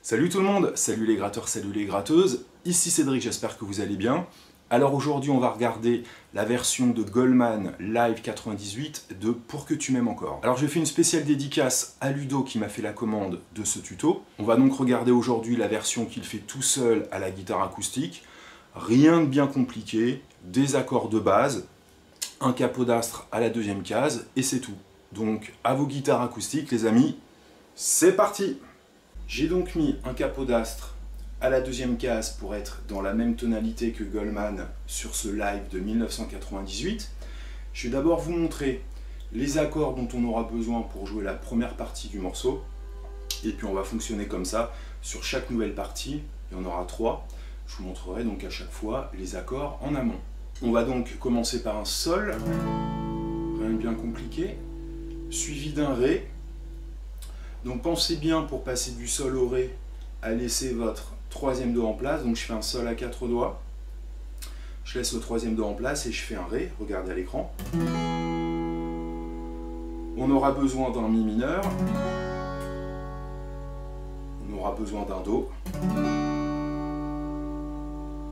Salut tout le monde, salut les gratteurs, salut les gratteuses, ici Cédric, j'espère que vous allez bien. Alors aujourd'hui on va regarder la version de Goldman Live 98 de Pour que tu m'aimes encore. Alors j'ai fait une spéciale dédicace à Ludo qui m'a fait la commande de ce tuto. On va donc regarder aujourd'hui la version qu'il fait tout seul à la guitare acoustique. Rien de bien compliqué, des accords de base, un capodastre à la deuxième case et c'est tout. Donc à vos guitares acoustiques les amis, c'est parti! J'ai donc mis un capodastre à la deuxième case pour être dans la même tonalité que Goldman sur ce live de 1998. Je vais d'abord vous montrer les accords dont on aura besoin pour jouer la première partie du morceau. Et puis on va fonctionner comme ça sur chaque nouvelle partie. Il y en aura 3. Je vous montrerai donc à chaque fois les accords en amont. On va donc commencer par un sol, rien de bien compliqué, suivi d'un ré. Donc pensez bien pour passer du sol au ré à laisser votre troisième do en place. Donc je fais un sol à 4 doigts, je laisse le troisième do en place et je fais un ré, regardez à l'écran. On aura besoin d'un mi mineur, on aura besoin d'un do,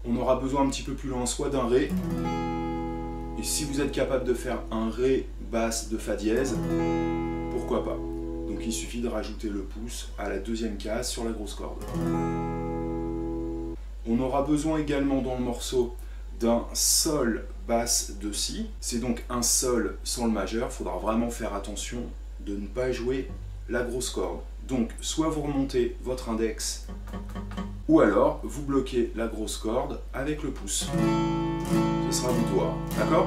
on aura besoin un petit peu plus loin soit d'un ré, et si vous êtes capable de faire un ré basse de fa dièse, pourquoi pas. Donc il suffit de rajouter le pouce à la deuxième case sur la grosse corde. On aura besoin également dans le morceau d'un sol basse de si. C'est donc un sol sans le majeur. Il faudra vraiment faire attention de ne pas jouer la grosse corde. Donc soit vous remontez votre index ou alors vous bloquez la grosse corde avec le pouce. Ce sera votre doigt. D'accord?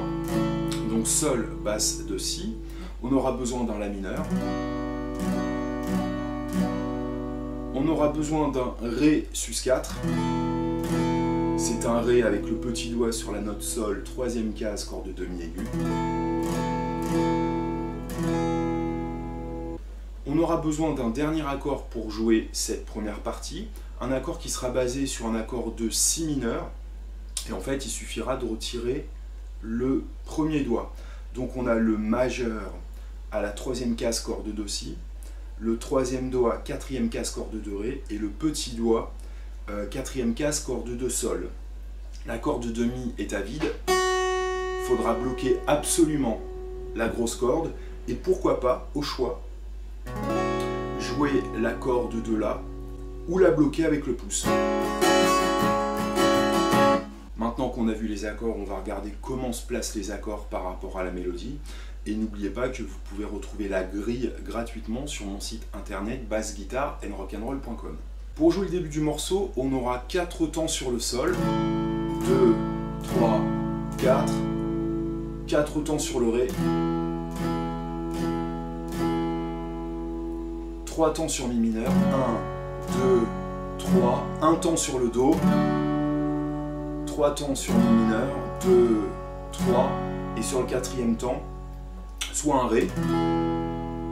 Donc sol basse de si. On aura besoin d'un la mineur. On aura besoin d'un ré sus 4. C'est un ré avec le petit doigt sur la note sol, troisième case, corde demi-aiguë. On aura besoin d'un dernier accord pour jouer cette première partie. Un accord qui sera basé sur un accord de si mineur. Et en fait, il suffira de retirer le premier doigt. Donc on a le majeur à la troisième case, corde do si. Le troisième doigt, quatrième case, corde de ré, et le petit doigt, quatrième case, corde de sol. La corde de mi est à vide, il faudra bloquer absolument la grosse corde, et pourquoi pas, au choix, jouer la corde de la, ou la bloquer avec le pouce. Maintenant qu'on a vu les accords, on va regarder comment se placent les accords par rapport à la mélodie. Et n'oubliez pas que vous pouvez retrouver la grille gratuitement sur mon site internet bassguitarandrock'n'roll.com. Pour jouer le début du morceau, on aura 4 temps sur le sol. 2, 3, 4. 4 temps sur le ré. 3 temps sur mi mineur. 1, 2, 3. 1 temps sur le do. 3 temps sur mi mineur. 2, 3. Et sur le quatrième temps, soit un ré,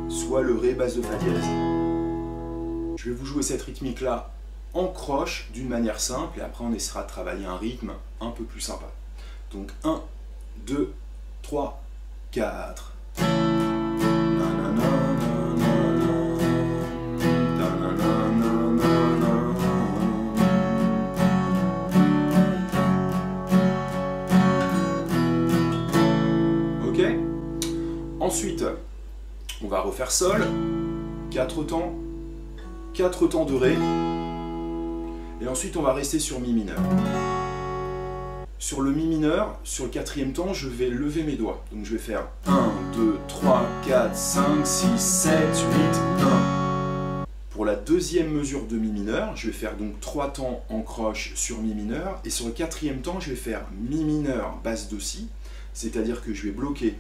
soit le ré basse de fa dièse. Je vais vous jouer cette rythmique là en croche d'une manière simple et après on essaiera de travailler un rythme un peu plus sympa. Donc 1, 2, 3, 4. Ensuite, on va refaire sol, 4 temps de ré, et ensuite on va rester sur mi mineur. Sur le mi mineur, sur le quatrième temps, je vais lever mes doigts. Donc je vais faire 1, 2, 3, 4, 5, 6, 7, 8, 1. Pour la deuxième mesure de mi mineur, je vais faire donc 3 temps en croche sur mi mineur, et sur le quatrième temps, je vais faire mi mineur basse de si, c'est-à-dire que je vais bloquer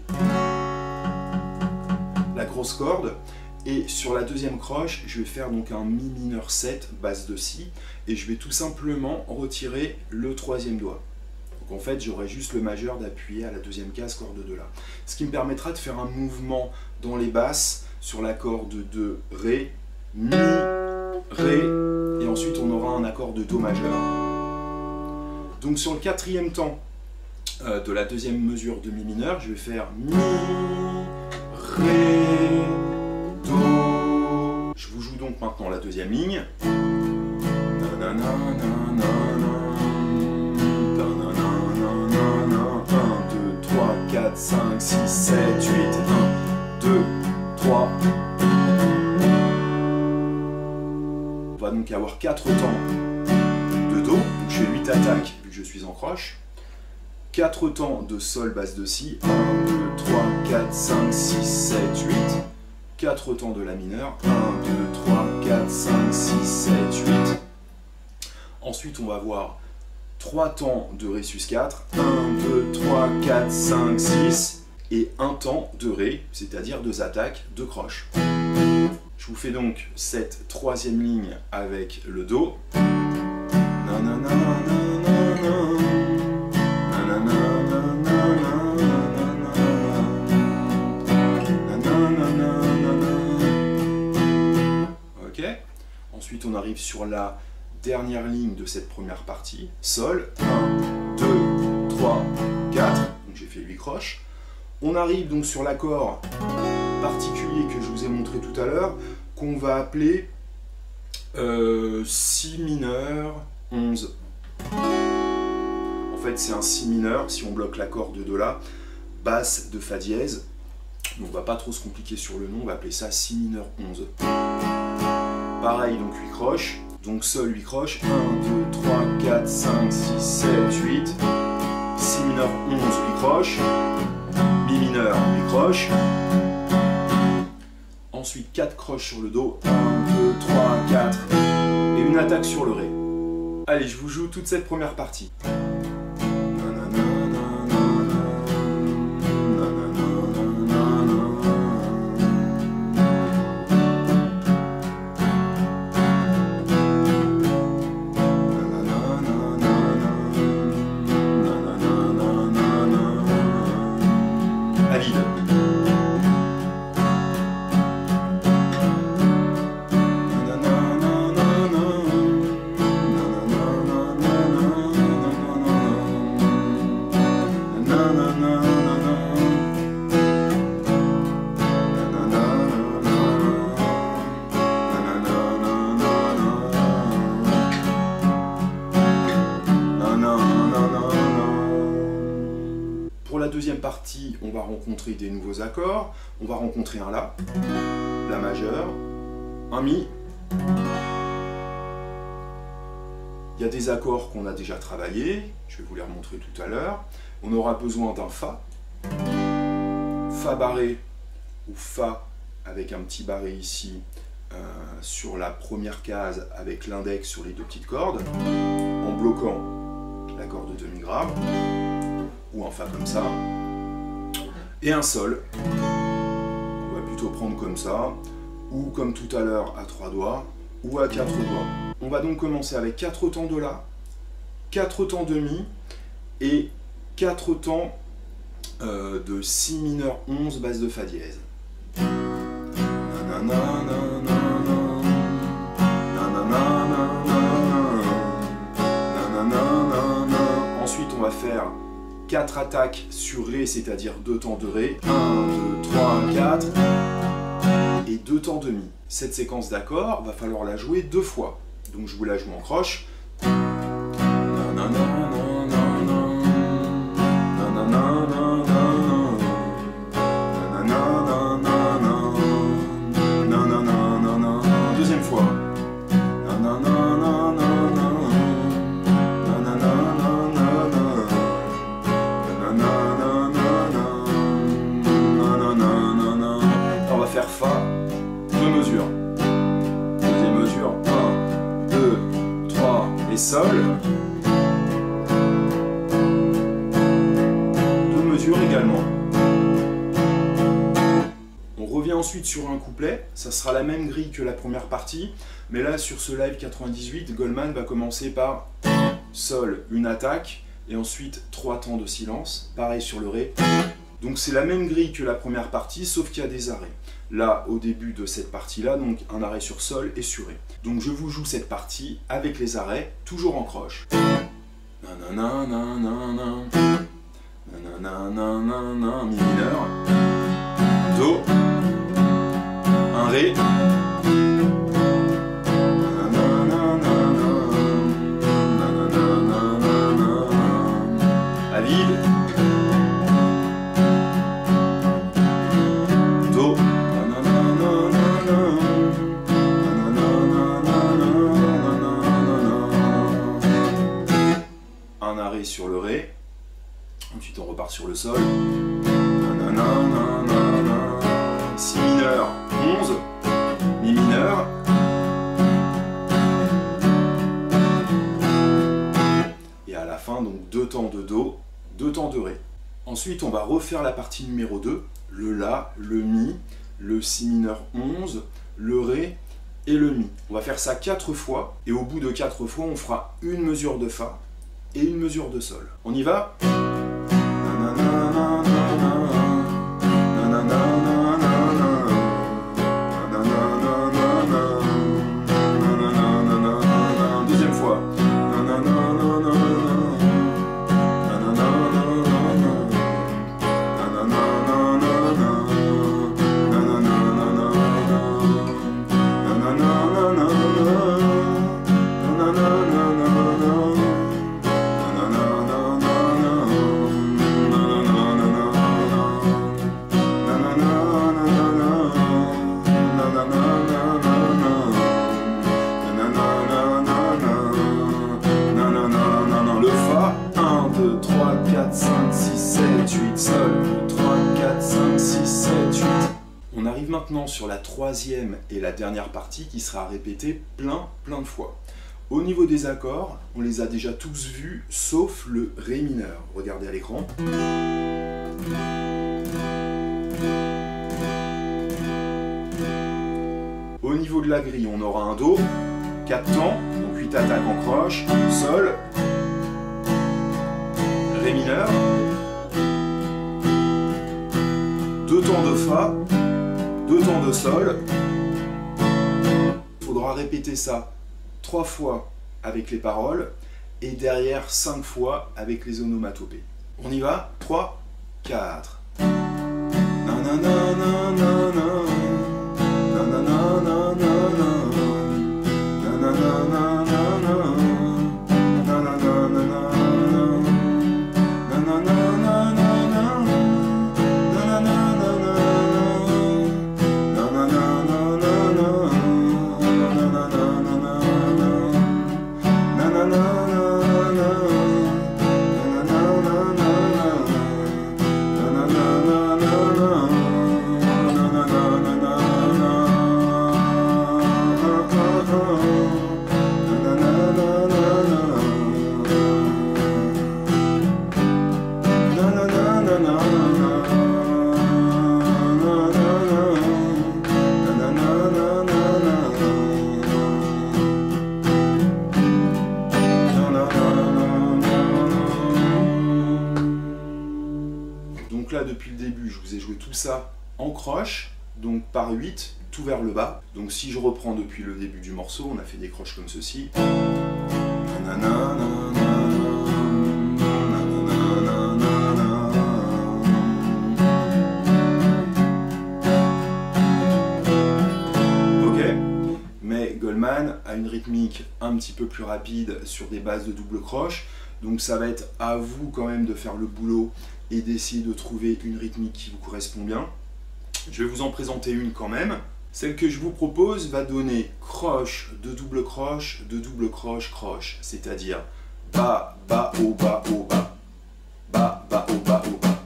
la grosse corde, et sur la deuxième croche je vais faire donc un mi mineur 7 basse de si, et je vais tout simplement retirer le troisième doigt. Donc en fait j'aurai juste le majeur d'appuyer à la deuxième case, corde de la, ce qui me permettra de faire un mouvement dans les basses sur la corde de ré, mi, ré, et ensuite on aura un accord de do majeur. Donc sur le quatrième temps, de la deuxième mesure de mi mineur, je vais faire mi, ré, do. Je vous joue donc maintenant la deuxième ligne. 4, 5, 6, 7, 8, 1, 2, 3. On va donc avoir 4 temps de Do, donc je fais 8 attaques vu que je suis en croche. 4 temps de Sol, basse de Si, 1, 2, 3, 4, 5, 6, 7, 8. 4 temps de La mineur, 1, 2, 3, 4, 5, 6, 7, 8. Ensuite on va voir 3 temps de Ré sus 4, 1, 2, 3, 4, 5, 6, et un temps de Ré, c'est-à-dire 2 attaques de croche. Je vous fais donc cette troisième ligne avec le Do. Ok. Ensuite on arrive sur la dernière ligne de cette première partie, Sol, 1, 2, 3, 4, donc j'ai fait 8 croches. On arrive donc sur l'accord particulier que je vous ai montré tout à l'heure, qu'on va appeler Si mineur 11. En fait c'est un Si mineur, si on bloque l'accord de Do là, basse de Fa dièse, donc on va pas trop se compliquer sur le nom, on va appeler ça Si mineur 11. Pareil, donc 8 croches. Donc Sol 8 croches, 1, 2, 3, 4, 5, 6, 7, 8, Si mineur 11, 8 croches, Mi mineur 8 croches, ensuite 4 croches sur le Do, 1, 2, 3, 4, et une attaque sur le Ré. Allez, je vous joue toute cette première partie. Pour la deuxième partie, on va rencontrer des nouveaux accords. On va rencontrer un La, La majeur, un Mi. Il y a des accords qu'on a déjà travaillés, je vais vous les remontrer tout à l'heure. On aura besoin d'un Fa, Fa barré ou Fa avec un petit barré ici sur la première case avec l'index sur les 2 petites cordes, en bloquant l'accord de demi-grave, ou un Fa comme ça, et un Sol, on va plutôt prendre comme ça, ou comme tout à l'heure à 3 doigts, ou à 4 doigts. On va donc commencer avec 4 temps de La, 4 temps de Mi, et 4 temps de Si mineur 11, basse de Fa dièse. Ensuite on va faire 4 attaques sur Ré, c'est-à-dire 2 temps de Ré, 1, 2, 3, 4, et 2 temps de Mi. Cette séquence d'accords, va falloir la jouer 2 fois. Donc je vous la joue en croche. Deuxième fois. On va faire Fa, 2 mesures. Deuxième mesure, 1, 2, 3 et Sol. 2 mesures également. On revient ensuite sur un couplet, ça sera la même grille que la première partie, mais là sur ce live 98, Goldman va commencer par Sol, une attaque, et ensuite 3 temps de silence, pareil sur le Ré. Donc c'est la même grille que la première partie, sauf qu'il y a des arrêts. Là, au début de cette partie-là, donc un arrêt sur Sol et sur Ré. Donc je vous joue cette partie avec les arrêts, toujours en croche. Mi mineur, Do, un Ré, La vide, Do, un arrêt sur le Ré, ensuite on repart sur le Sol, Si mineur, 11, Mi mineur, et à la fin donc 2 temps de Do, 2 temps de Ré. Ensuite on va refaire la partie numéro 2, le La, le Mi, le Si mineur 11, le Ré et le Mi. On va faire ça 4 fois, et au bout de 4 fois on fera une mesure de Fa et une mesure de Sol. On y va? Deuxième fois. Le Fa, 1, 2, 3, 4, 5, 6, 7, 8, Sol, 2, 3, 4, 5, 6, 7, 8. On arrive maintenant sur la troisième et la dernière partie qui sera répétée plein de fois. Au niveau des accords, on les a déjà tous vus, sauf le Ré mineur. Regardez à l'écran. Au niveau de la grille, on aura un Do, 4 temps, donc 8 attaques en croche, Sol, Ré mineur, 2 temps de Fa, 2 temps de Sol. Il faudra répéter ça 3 fois avec les paroles et derrière 5 fois avec les onomatopées. On y va? 3, 4. Donc là, depuis le début, je vous ai joué tout ça en croche, donc par 8, tout vers le bas. Donc si je reprends depuis le début du morceau, on a fait des croches comme ceci. Ok, mais Goldman a une rythmique un petit peu plus rapide sur des bases de double croche. Donc ça va être à vous quand même de faire le boulot et d'essayer de trouver une rythmique qui vous correspond bien. Je vais vous en présenter une quand même. Celle que je vous propose va donner croche, de double croche, croche. C'est-à-dire bas, bas, haut, bas, haut, bas. Bas, bas, haut, bas, haut, bas.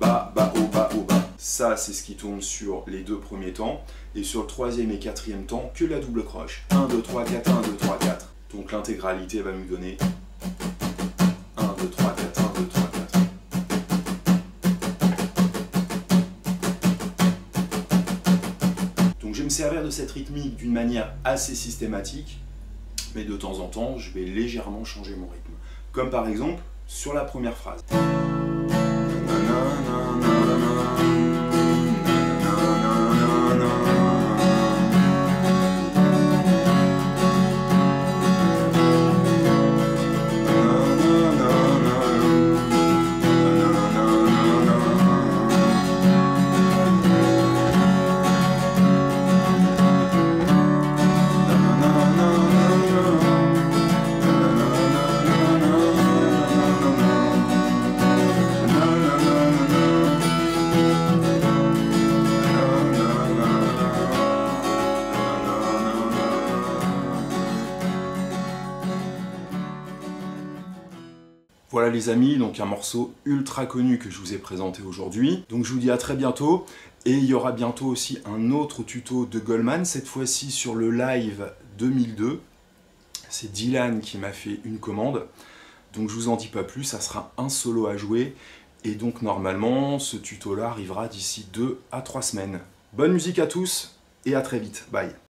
Bas, bas, haut, bas, haut, bas. Ça, c'est ce qui tourne sur les 2 premiers temps. Et sur le 3e et 4e temps, que la double croche. 1, 2, 3, 4, 1, 2, 3, 4. Donc l'intégralité va nous donner 1, 2, 3, 4, 1, 2, 3, 4. Donc je vais me servir de cette rythmique d'une manière assez systématique, mais de temps en temps, je vais légèrement changer mon rythme. Comme par exemple, sur la première phrase. Voilà les amis, donc un morceau ultra connu que je vous ai présenté aujourd'hui. Donc je vous dis à très bientôt, et il y aura bientôt aussi un autre tuto de Goldman, cette fois-ci sur le live 2002. C'est Dylan qui m'a fait une commande, donc je vous en dis pas plus, ça sera un solo à jouer, et donc normalement ce tuto-là arrivera d'ici 2 à 3 semaines. Bonne musique à tous, et à très vite, bye.